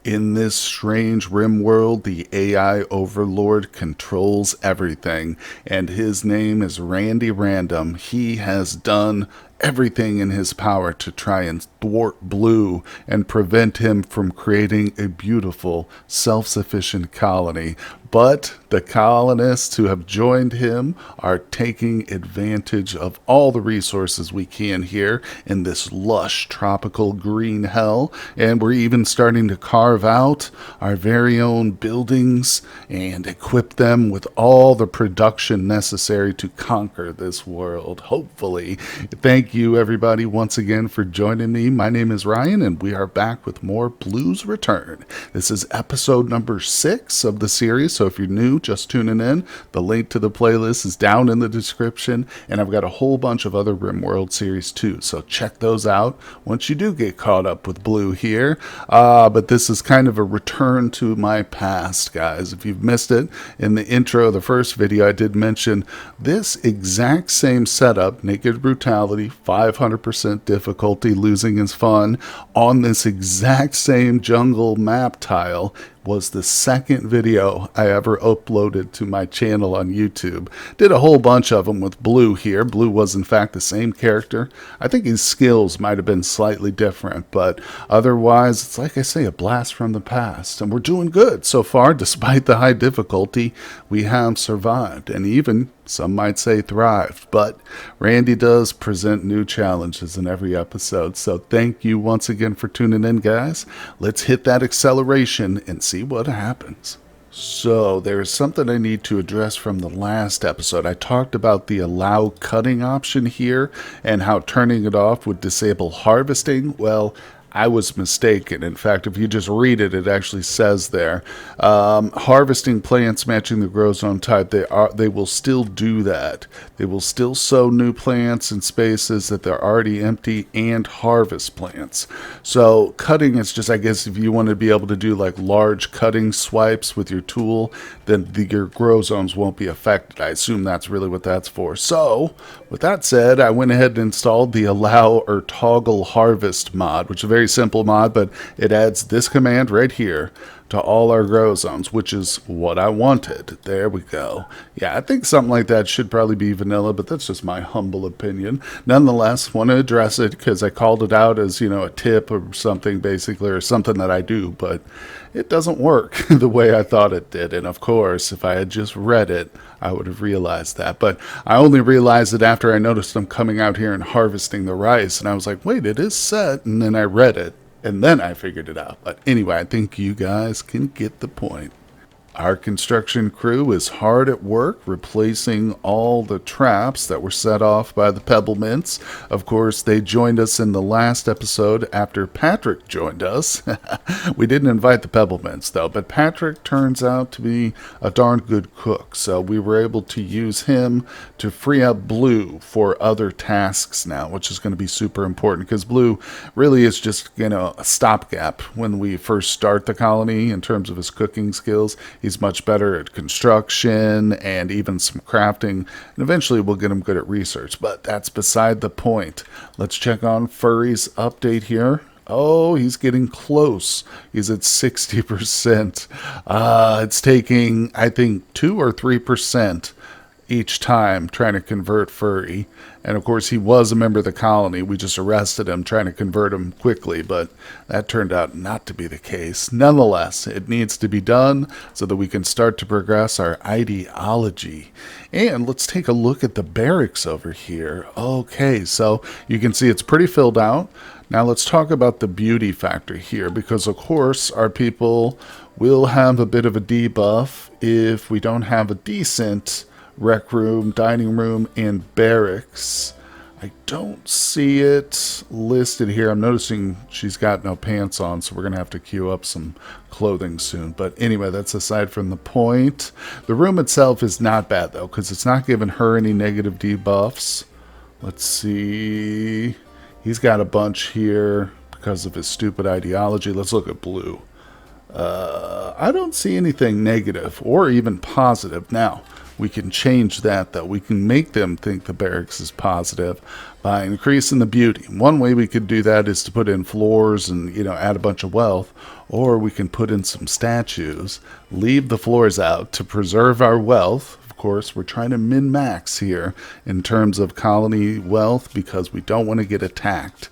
In this strange RimWorld, the AI overlord controls everything, and his name is Randy Random. He has done everything in his power to try and thwart Blue and prevent him from creating a beautiful, self-sufficient colony. But the colonists who have joined him are taking advantage of all the resources we can here in this lush tropical green hell, and we're even starting to carve out our very own buildings and equip them with all the production necessary to conquer this world, hopefully. Thank you everybody once again for joining me. My name is Ryan, and we are back with more Blues Return. This is episode number 6 of the series, so if you're new, just tuning in, the link to the playlist is down in the description, and I've got a whole bunch of other RimWorld series too, so check those out once you do get caught up with Blue here. But this is kind of a return to my past, guys. If you've missed it, in the intro of the first video, I did mention this exact same setup, Naked Brutality, 500% difficulty, losing is fun, on this exact same jungle map tile was the second video I ever uploaded to my channel on YouTube. Did a whole bunch of them with Blue here. Blue was in fact the same character. I think his skills might have been slightly different, but otherwise, it's like I say, a blast from the past. And we're doing good so far, despite the high difficulty. We have survived, and even some might say thrived, but Randy does present new challenges in every episode. So thank you once again for tuning in, guys. Let's hit that acceleration and see what happens. So there's something I need to address from the last episode. I talked about the allow cutting option here and how turning it off would disable harvesting. Well, I was mistaken. In fact, if you just read it, it actually says there, harvesting plants matching the grow zone type, they will still do that. They will still sow new plants in spaces that they're already empty and harvest plants. So cutting is just, I guess, if you want to be able to do like large cutting swipes with your tool, then your grow zones won't be affected. I assume that's really what that's for. So with that said, I went ahead and installed the allow or toggle harvest mod, which is a very simple mod, but it adds this command right here to all our grow zones, which is what I wanted. There we go. Yeah, I think something like that should probably be vanilla, but that's just my humble opinion. Nonetheless, want to address it because I called it out as, you know, a tip or something basically, or something that I do, but it doesn't work the way I thought it did. And of course, if I had just read it, I would have realized that. But I only realized it after I noticed them coming out here and harvesting the rice, and I was like, wait, it is set. And then I read it, and then I figured it out. But anyway, I think you guys can get the point. Our construction crew is hard at work replacing all the traps that were set off by the Pebblements. Of course, they joined us in the last episode after Patrick joined us. We didn't invite the Pebblements though, but Patrick turns out to be a darn good cook, so we were able to use him to free up Blue for other tasks now, which is going to be super important because Blue really is just, you know, a stopgap when we first start the colony in terms of his cooking skills. He's much better at construction and even some crafting, and eventually we'll get him good at research, but that's beside the point. Let's check on Furry's update here. Oh, he's getting close. He's at 60%. It's taking, I think, 2 or 3% each time trying to convert Furry. And of course, he was a member of the colony. We just arrested him trying to convert him quickly, but that turned out not to be the case. Nonetheless, it needs to be done so that we can start to progress our ideology. And let's take a look at the barracks over here. Okay, so you can see it's pretty filled out. Now let's talk about the beauty factor here, because of course our people will have a bit of a debuff if we don't have a decent rec room, dining room, and barracks. I don't see it listed here. I'm noticing she's got no pants on, so we're going to have to queue up some clothing soon. But anyway, that's aside from the point. The room itself is not bad, though, because it's not giving her any negative debuffs. Let's see. He's got a bunch here because of his stupid ideology. Let's look at Blue. I don't see anything negative or even positive. Now, we can change that, though. We can make them think the barracks is positive. by increasing the beauty. One way we could do that is to put in floors and, add a bunch of wealth, or we can put in some statues, leave the floors out to preserve our wealth. Of course, we're trying to min-max here in terms of colony wealth because we don't want to get attacked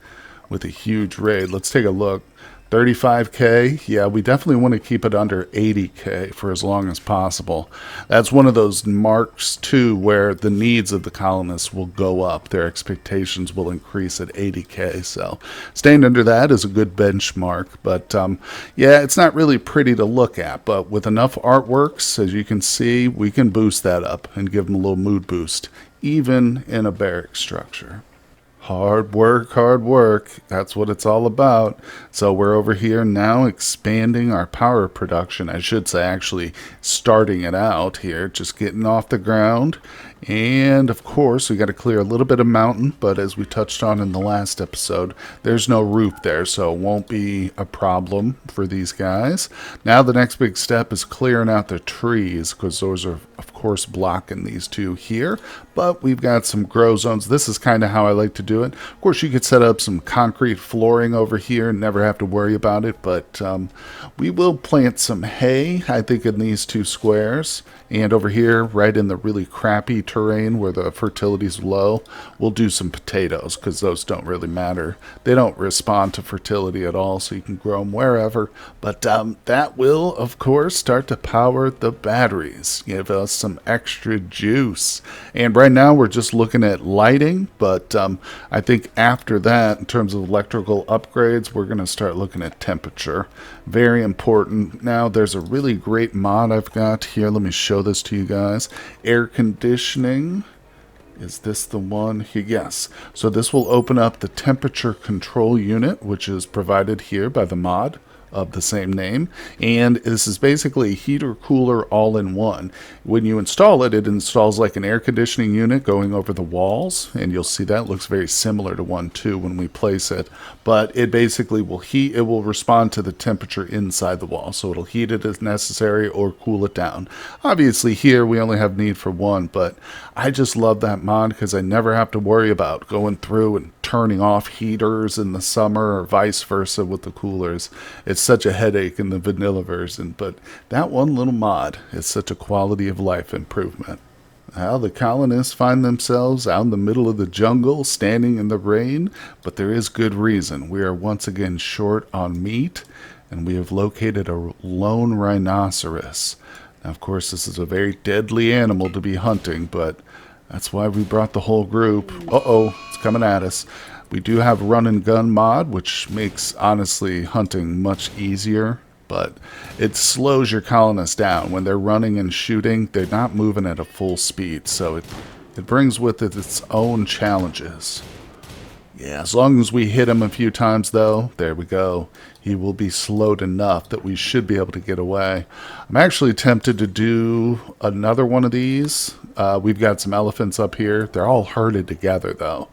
with a huge raid. Let's take a look. 35k, yeah, we definitely want to keep it under 80k for as long as possible. That's one of those marks too where the needs of the colonists will go up. Their expectations will increase at 80k, so staying under that is a good benchmark. But yeah, it's not really pretty to look at, but with enough artworks, as you can see, we can boost that up and give them a little mood boost, even in a barrack structure. Hard work. That's what it's all about. So we're over here now expanding our power production. I should say actually starting it out here, just getting off the ground. And of course, we got to clear a little bit of mountain, but as we touched on in the last episode, there's no roof there, so it won't be a problem for these guys. Now the next big step is clearing out the trees, because those are, of course, blocking these two here. But we've got some grow zones. This is kind of how I like to do it. Of course, you could set up some concrete flooring over here and never have to worry about it, but we will plant some hay, I think, in these two squares. And over here, right in the really crappy terrain where the fertility is low, we'll do some potatoes because those don't really matter. They don't respond to fertility at all, so you can grow them wherever. But that will, of course, start to power the batteries, give us some extra juice. And right now, we're just looking at lighting, but I think after that, in terms of electrical upgrades, we're going to start looking at temperature. Very important. Now, there's a really great mod I've got here. Let me show this to you guys. Air conditioning. Is this the one here? Yes. So this will open up the temperature control unit, which is provided here by the mod of the same name, and this is basically a heater cooler all in one. When you install it, it installs like an air conditioning unit going over the walls, and you'll see that looks very similar to one too when we place it, but it basically will heat, it will respond to the temperature inside the wall, so it'll heat it as necessary or cool it down. Obviously here we only have need for one, but I just love that mod because I never have to worry about going through and turning off heaters in the summer or vice versa with the coolers. It's such a headache in the vanilla version, but that one little mod is such a quality of life improvement. Well, the colonists find themselves out in the middle of the jungle, standing in the rain, but there is good reason. We are once again short on meat, and we have located a lone rhinoceros. Now, of course, this is a very deadly animal to be hunting, but that's why we brought the whole group. Uh-oh, it's coming at us. We do have run and gun mod, which makes, honestly, hunting much easier, but it slows your colonists down. When they're running and shooting, they're not moving at a full speed, so it brings with it its own challenges. Yeah, as long as we hit him a few times, though, there we go. He will be slowed enough that we should be able to get away. I'm actually tempted to do another one of these. We've got some elephants up here. They're all herded together, though.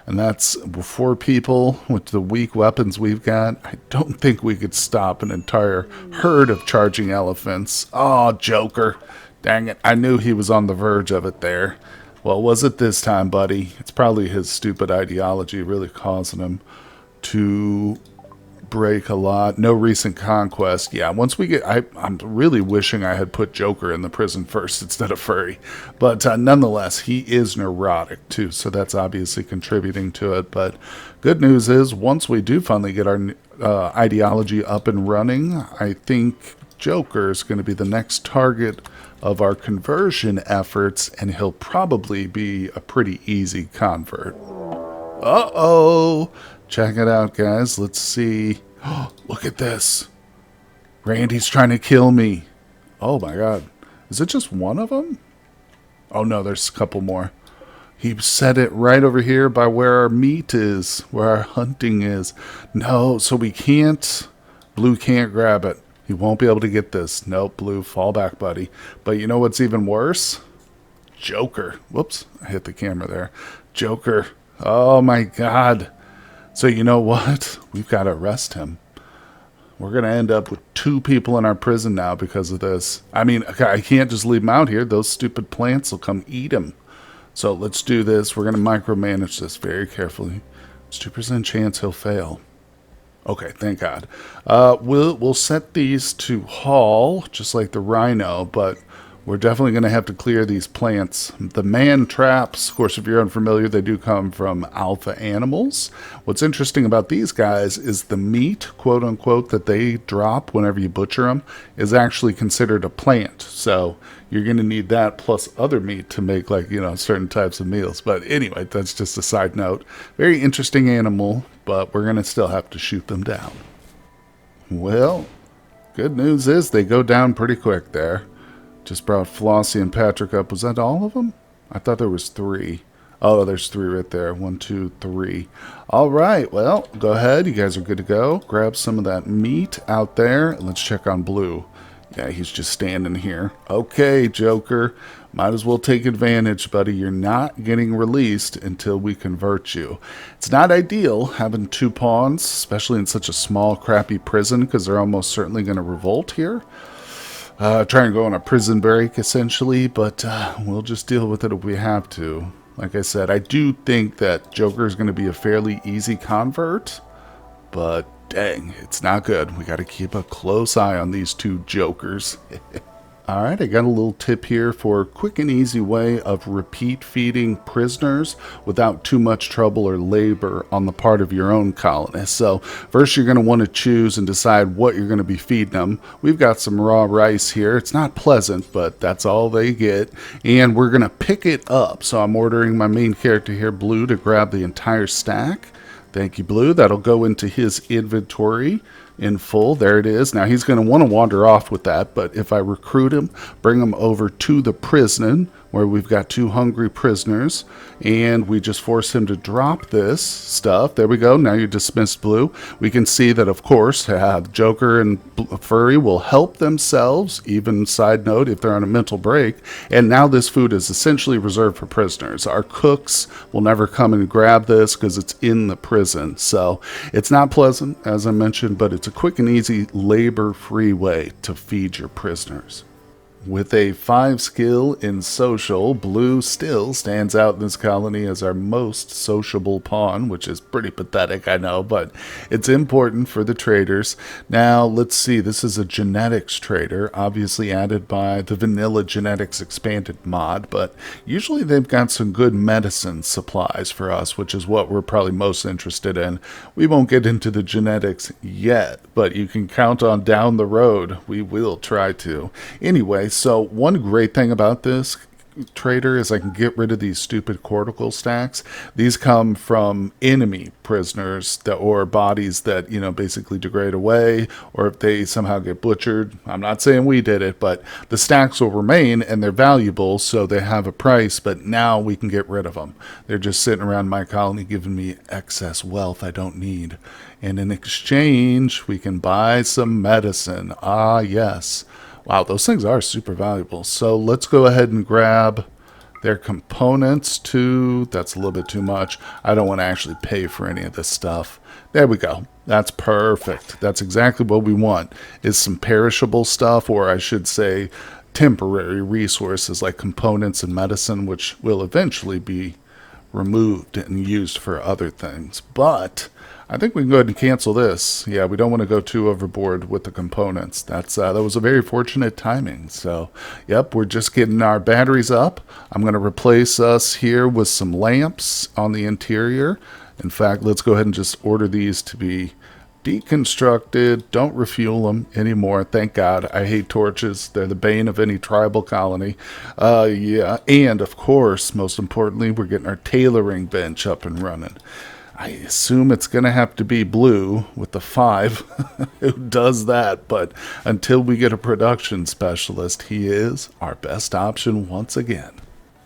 And that's 4 people with the weak weapons we've got. I don't think we could stop an entire herd of charging elephants. Oh, Joker. Dang it. I knew he was on the verge of it there. Well, was it this time, buddy? It's probably his stupid ideology really causing him to break a lot. No recent conquest. Yeah, once we get... I'm really wishing I had put Joker in the prison first instead of Furry. But nonetheless, he is neurotic too, so that's obviously contributing to it. But good news is, once we do finally get our ideology up and running, I think Joker is going to be the next target of our conversion efforts, and he'll probably be a pretty easy convert. Uh-oh! Check it out, guys. Let's see. Oh, look at this. Randy's trying to kill me. Oh, my God. Is it just one of them? Oh, no, there's a couple more. He set it right over here by where our meat is, where our hunting is. No, so we can't. Blue can't grab it. He won't be able to get this. Nope, Blue, fall back, buddy. But you know what's even worse? Joker. Whoops, I hit the camera there. Joker. Oh, my God. So you know what? We've got to arrest him. We're going to end up with 2 people in our prison now because of this. I mean, I can't just leave him out here. Those stupid plants will come eat him. So let's do this. We're going to micromanage this very carefully. It's 2% chance he'll fail. Okay, thank God. We'll set these to haul, just like the rhino, but we're definitely going to have to clear these plants. The man traps, of course, if you're unfamiliar, they do come from alpha animals. What's interesting about these guys is the meat, quote unquote, that they drop whenever you butcher them is actually considered a plant. So you're going to need that plus other meat to make, like, certain types of meals. But anyway, that's just a side note. Very interesting animal, but we're going to still have to shoot them down. Well, good news is they go down pretty quick there. Just brought Flossie and Patrick up. Was that all of them? I thought there was 3. Oh, there's 3 right there. 1, 2, 3. All right. Well, go ahead. You guys are good to go. Grab some of that meat out there. Let's check on Blue. Yeah, he's just standing here. Okay, Joker. Might as well take advantage, buddy. You're not getting released until we convert you. It's not ideal having 2 pawns, especially in such a small, crappy prison, because they're almost certainly going to revolt here. Try and go on a prison break, essentially, but we'll just deal with it if we have to. Like I said, I do think that Joker is going to be a fairly easy convert, but dang, it's not good. We got to keep a close eye on these 2 Jokers. All right, I got a little tip here for a quick and easy way of repeat feeding prisoners without too much trouble or labor on the part of your own colonists. So first you're going to want to choose and decide what you're going to be feeding them. We've got some raw rice here. It's not pleasant, but that's all they get. And we're going to pick it up. So I'm ordering my main character here, Blue, to grab the entire stack. Thank you, Blue. That'll go into his inventory in full. There it is. Now he's going to want to wander off with that, but if I recruit him, bring him over to the prison where we've got 2 hungry prisoners, and we just force him to drop this stuff. There we go. Now you're dismissed, Blue. We can see that, of course, Joker and Furry will help themselves, even side note, if they're on a mental break. And now this food is essentially reserved for prisoners. Our cooks will never come and grab this because it's in the prison. So it's not pleasant, as I mentioned, but it's a quick and easy, labor-free way to feed your prisoners. With a 5 skill in social, Blue still stands out in this colony as our most sociable pawn, which is pretty pathetic, I know, but it's important for the traders. Now, let's see, this is a genetics trader, obviously added by the Vanilla Genetics Expanded mod, but usually they've got some good medicine supplies for us, which is what we're probably most interested in. We won't get into the genetics yet, but you can count on down the road. We will try to. Anyway, so one great thing about this trader is I can get rid of these stupid cortical stacks. These come from enemy prisoners or bodies that, basically degrade away, or if they somehow get butchered. I'm not saying we did it, but the stacks will remain and they're valuable, so they have a price, but now we can get rid of them. They're just sitting around my colony giving me excess wealth I don't need. And in exchange, we can buy some medicine. Ah, yes. Wow, those things are super valuable. So let's go ahead and grab their components too. That's a little bit too much. I don't want to actually pay for any of this stuff. There we go. That's perfect. That's exactly what we want, is some perishable stuff, or I should say temporary resources like components and medicine, which will eventually be removed and used for other things. But I think we can go ahead and cancel this. Yeah, we don't want to go too overboard with the components. That was a very fortunate timing. So, yep, we're just getting our batteries up. I'm going to replace us here with some lamps on the interior. In fact, let's go ahead and just order these to be deconstructed. Don't refuel them anymore. Thank God. I hate torches. They're the bane of any tribal colony. Yeah, and of course, most importantly, we're getting our tailoring bench up and running. I assume it's going to have to be Blue with the 5 who does that, but until we get a production specialist, he is our best option once again.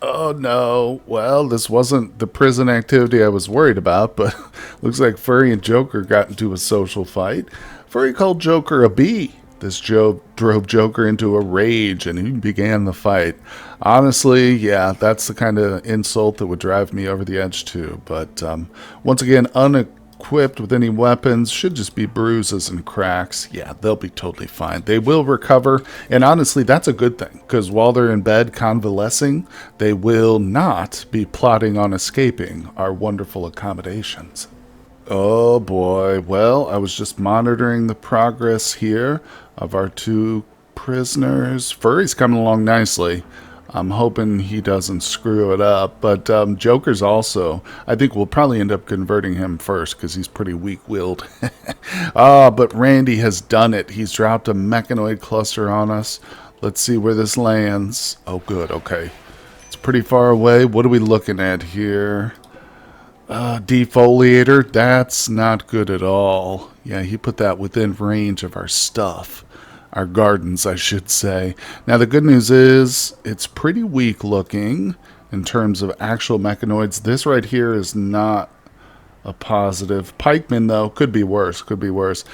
Oh no, well, this wasn't the prison activity I was worried about, but looks like Furry and Joker got into a social fight. Furry called Joker a bee. This drove Joker into a rage, and he began the fight. Honestly, yeah, that's the kind of insult that would drive me over the edge too. But once again, equipped with any weapons. Should just be bruises and cracks. Yeah, they'll be totally fine. They will recover, and honestly, that's a good thing, because while they're in bed convalescing, they will not be plotting on escaping our wonderful accommodations. Oh boy, well, I was just monitoring the progress here of our 2 prisoners. Furry's coming along nicely. I'm hoping he doesn't screw it up, but Joker's also, I think we'll probably end up converting him first because he's pretty weak-willed. But Randy has done it. He's dropped a Mechanoid cluster on us. Let's see where this lands. Oh, good, okay. It's pretty far away. What are we looking at here? Defoliator, that's not good at all. Yeah, he put that within range of our stuff. Our gardens, I should say. Now, the good news is it's pretty weak looking in terms of actual mechanoids. This right here is not a positive. Pikeman, though, could be worse. Could be worse.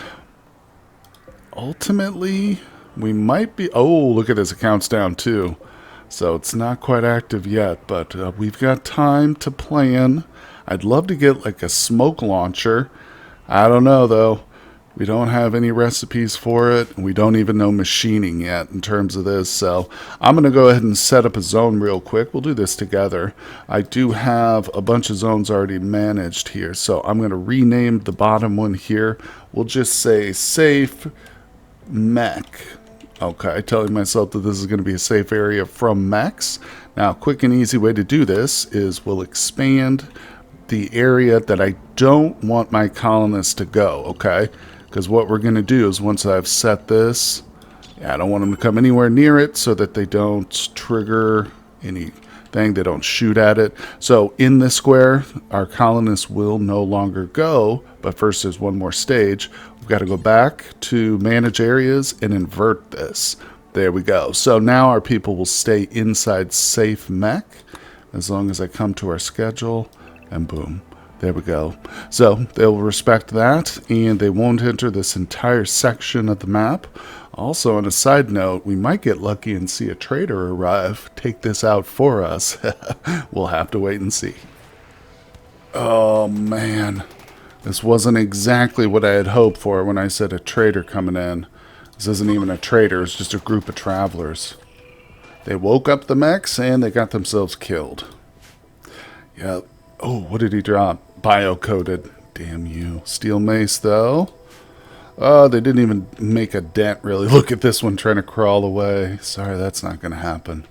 Ultimately, we might be... Oh, look at this. It counts down, too. So it's not quite active yet, but we've got time to plan. I'd love to get, like, a smoke launcher. I don't know, though. We don't have any recipes for it. We don't even know machining yet in terms of this. So I'm going to go ahead and set up a zone real quick. We'll do this together. I do have a bunch of zones already managed here. So I'm going to rename the bottom one here. We'll just say safe mech. Okay, telling myself that this is going to be a safe area from mechs. Now, a quick and easy way to do this is we'll expand the area that I don't want my colonists to go, okay? Because what we're going to do is once I've set this, I don't want them to come anywhere near it so that they don't trigger anything, they don't shoot at it. So in this square, our colonists will no longer go, but first there's one more stage. We've got to go back to manage areas and invert this. There we go. So now our people will stay inside safe mech as long as I come to our schedule, and boom. There we go. So they'll respect that, and they won't enter this entire section of the map. Also, on a side note, we might get lucky and see a trader arrive, take this out for us. We'll have to wait and see. Oh, man. This wasn't exactly what I had hoped for when I said a trader coming in. This isn't even a trader, it's just a group of travelers. They woke up the mechs, and they got themselves killed. Yep. Oh, what did he drop? Bio-coated. Damn you. Steel mace, though. Oh, they didn't even make a dent, really. Look at this one trying to crawl away. Sorry, that's not going to happen.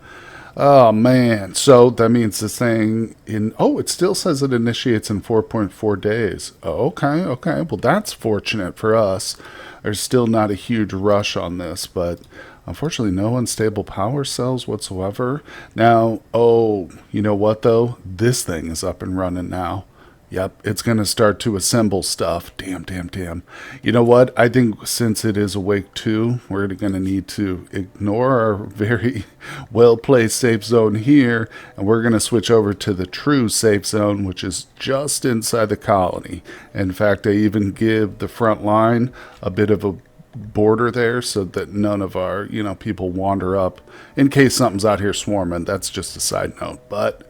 Oh, man. So that means this thing in... Oh, it still says it initiates in 4.4 days. Oh, okay, okay. Well, that's fortunate for us. There's still not a huge rush on this, but... Unfortunately, no unstable power cells whatsoever. Now, oh, you know what, though? This thing is up and running now. Yep, it's going to start to assemble stuff. Damn, damn, damn. You know what? I think since it is awake too, we're going to need to ignore our very well-placed safe zone here, and we're going to switch over to the true safe zone, which is just inside the colony. In fact, I even give the front line a bit of a border there so that none of our people wander up in case something's out here swarming. That's just a side note, but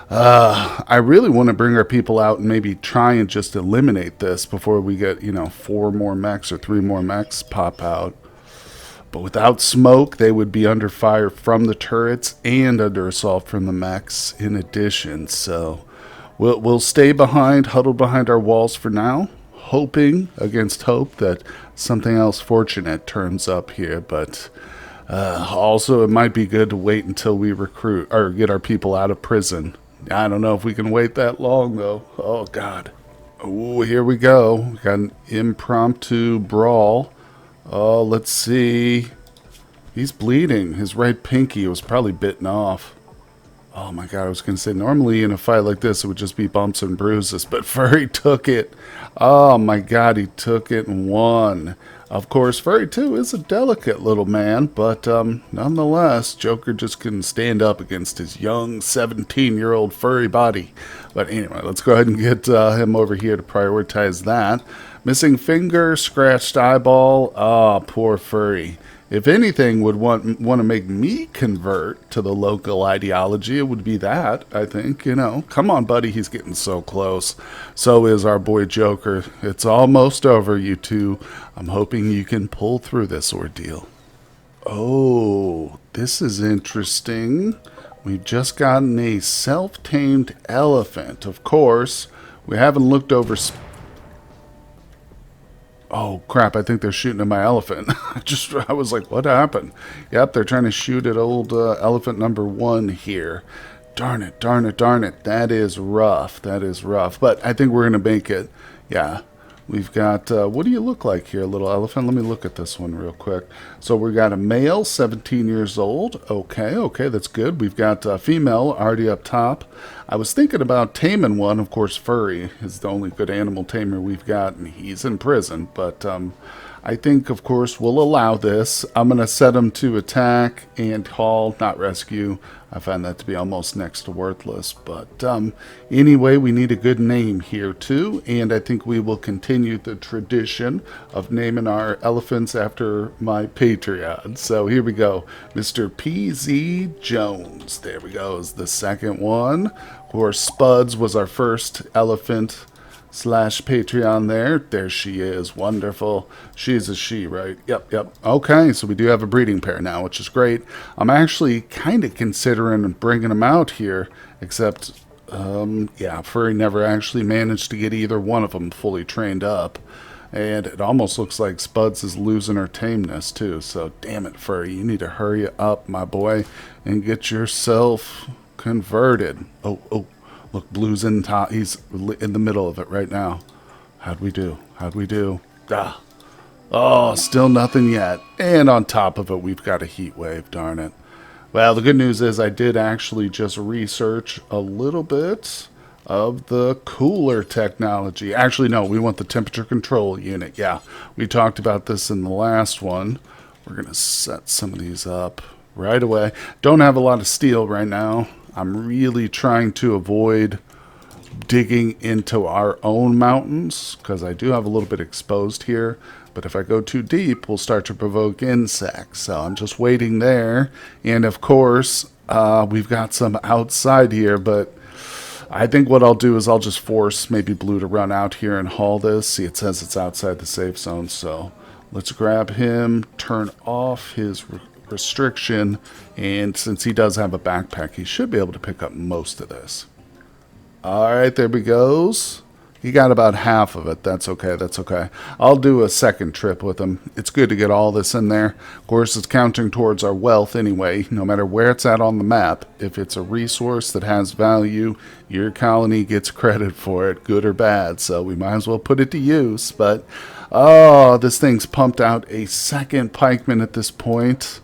I really want to bring our people out and maybe try and just eliminate this before we get 4 more mechs or 3 more mechs pop out. But without smoke, they would be under fire from the turrets and under assault from the mechs in addition. So we'll stay behind, huddled behind our walls for now, hoping against hope that something else fortunate turns up here. But also it might be good to wait until we recruit or get our people out of prison. I don't know if we can wait that long, though. Oh, God. Oh, here we go. We got an impromptu brawl. Oh, let's see. He's bleeding. His right pinky was probably bitten off. Oh, my God. I was going to say, normally in a fight like this, it would just be bumps and bruises. But Furry took it. Oh, my God. He took it and won. Of course, Furry, too, is a delicate little man, but nonetheless, Joker just couldn't stand up against his young 17-year-old furry body. But anyway, let's go ahead and get him over here to prioritize that. Missing finger, scratched eyeball. Ah, poor Furry. If anything would want to make me convert to the local ideology, it would be that, I think. Come on, buddy, he's getting so close. So is our boy Joker. It's almost over, you two. I'm hoping you can pull through this ordeal. Oh, this is interesting. We've just gotten a self-tamed elephant. Of course, we haven't looked over... Oh, crap, I think they're shooting at my elephant. I was like, what happened? Yep, they're trying to shoot at old elephant number 1 here. Darn it, darn it, darn it. That is rough. That is rough. But I think we're going to make it. Yeah. We've got, what do you look like here, little elephant? Let me look at this one real quick. So we got a male, 17 years old. Okay, that's good. We've got a female already up top. I was thinking about taming one. Of course, Furry is the only good animal tamer we've got, and he's in prison. But I think, of course, we'll allow this. I'm going to set him to attack and haul, not rescue. I find that to be almost next to worthless. But anyway, we need a good name here, too. And I think we will continue the tradition of naming our elephants after my Patreon. So here we go. Mr. PZ Jones. There we go. Is the second one. Of course, Spuds was our first elephant / Patreon there. There she is. Wonderful. She's a she, right? Yep. Okay, so we do have a breeding pair now, which is great. I'm actually kind of considering bringing them out here, except, yeah, Furry never actually managed to get either one of them fully trained up. And it almost looks like Spuds is losing her tameness, too. So, damn it, Furry, you need to hurry up, my boy, and get yourself converted. Oh. Look, Blue's in top. He's in the middle of it right now. How'd we do? Ah. Oh, still nothing yet. And on top of it, we've got a heat wave, darn it. Well, the good news is I did actually just research a little bit of the cooler technology. Actually, no, we want the temperature control unit. Yeah, we talked about this in the last one. We're going to set some of these up right away. Don't have a lot of steel right now. I'm really trying to avoid digging into our own mountains because I do have a little bit exposed here. But if I go too deep, we'll start to provoke insects. So I'm just waiting there. And of course, we've got some outside here. But I think what I'll do is I'll just force maybe Blue to run out here and haul this. See, it says it's outside the safe zone. So let's grab him, turn off his restriction, and since he does have a backpack, he should be able to pick up most of this. Alright, there he goes. He got about half of it. That's okay. I'll do a second trip with him. It's good to get all this in there. Of course, it's counting towards our wealth anyway, no matter where it's at on the map. If it's a resource that has value, your colony gets credit for it, good or bad, so we might as well put it to use. But, oh, this thing's pumped out a second pikeman at this point.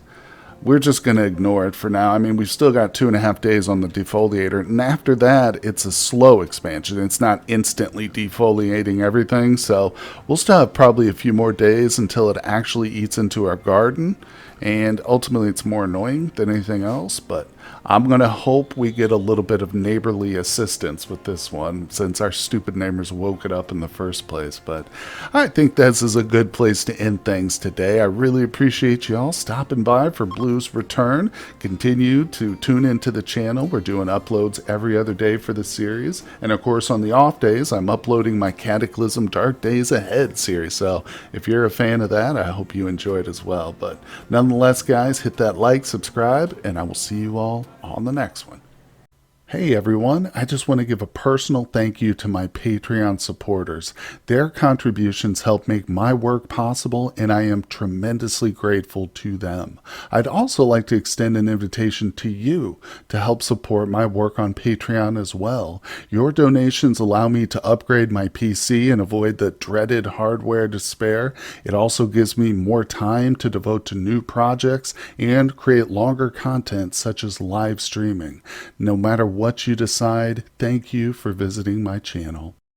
We're just going to ignore it for now. I mean, we've still got 2.5 days on the defoliator, and after that, it's a slow expansion. It's not instantly defoliating everything, so we'll still have probably a few more days until it actually eats into our garden, and ultimately it's more annoying than anything else, but I'm going to hope we get a little bit of neighborly assistance with this one, since our stupid neighbors woke it up in the first place. But I think this is a good place to end things today. I really appreciate y'all stopping by for Blue's return. Continue to tune into the channel. We're doing uploads every other day for the series. And of course, on the off days, I'm uploading my Cataclysm Dark Days Ahead series. So if you're a fan of that, I hope you enjoy it as well. But nonetheless, guys, hit that like, subscribe, and I will see you all on the next one. Hey everyone, I just want to give a personal thank you to my Patreon supporters. Their contributions help make my work possible, and I am tremendously grateful to them. I'd also like to extend an invitation to you to help support my work on Patreon as well. Your donations allow me to upgrade my PC and avoid the dreaded hardware despair. It also gives me more time to devote to new projects and create longer content such as live streaming. No matter what you decide, thank you for visiting my channel.